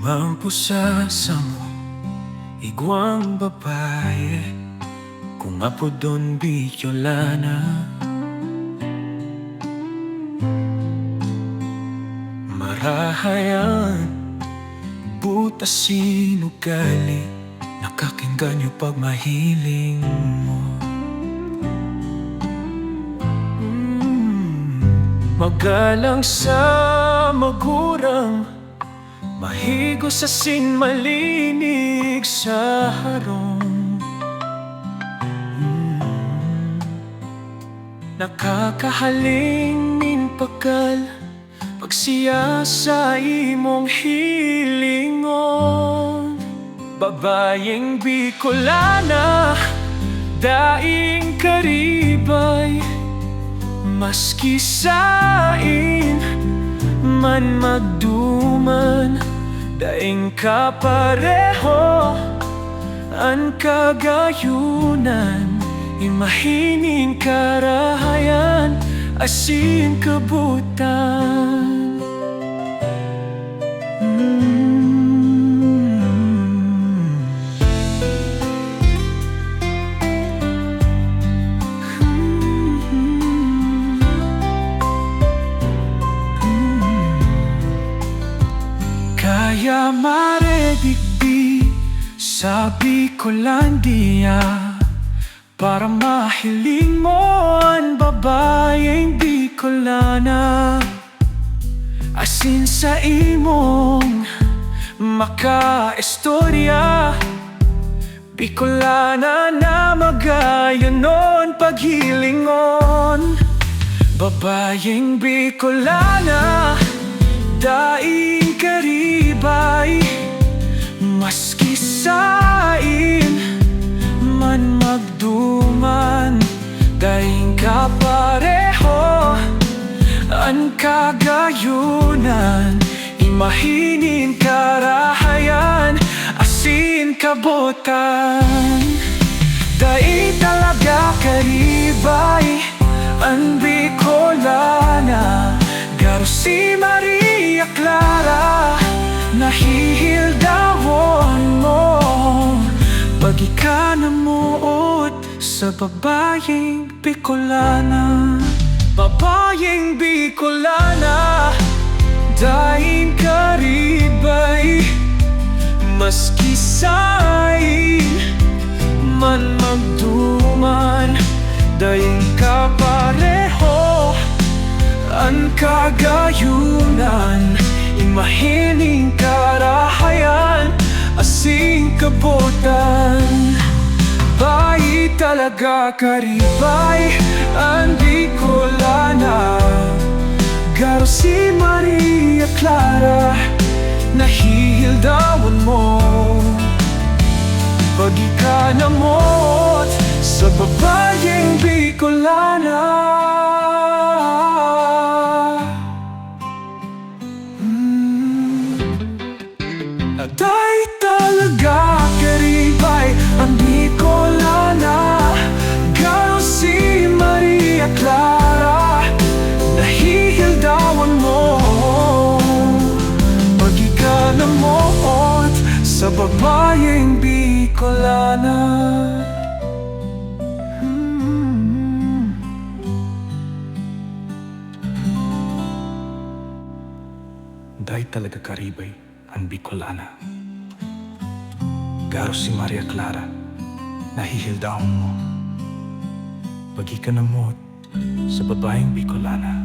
Sumampo sa samo, igwang babae, kung apodon Bicolana. Marahayan, butas sinugali, nakakinggan niyo pag mahiling mo. Magalang sa magurang, mahigo sa sinmalinig sa harong. Nakakahaling minpakal, pag siya sa imong hilingon. Babayeng Bicolana, daing karibay, maski sain man magduman, daing kapareho ang kagayunan. Imahinin karahayan, asin kabutan. Kaya maredigdi sa Bicolandia, para mahiling mo ang babayeng Bicolana. Asin sa imong makaistorya, Bicolana na magayonon paghilingon. Babayeng Bicolana, daing karibay, maski sain man magduman, daing kapareho ang kagayunan. Imahinin karahayan, asin kabutan. Daing talaga karibay ang Bicolana, garo si Maria Clara, nahihildawon mo pag ikanamuot sa babayeng Bicolana. Babayeng Bicolana, daing karibay, maski sain man magduman, daing kapareho ang kagayunan. Imahinin karahayan, asing kabutan. Bayi talaga karibay ang Bicolana, garo si Maria Clara, nahihildawon mo pag ikanamot sa babayeng Bicolana. Atay talaga karibay ang Bicolana, garo si Maria Clara, nahihildawon mo pag ikanamuot sa babayeng Bicolana. Day talaga karibay ang Bicolana, garo si Maria Clara, nahihildawon mo pag ikanamot sa babayeng Bicolana.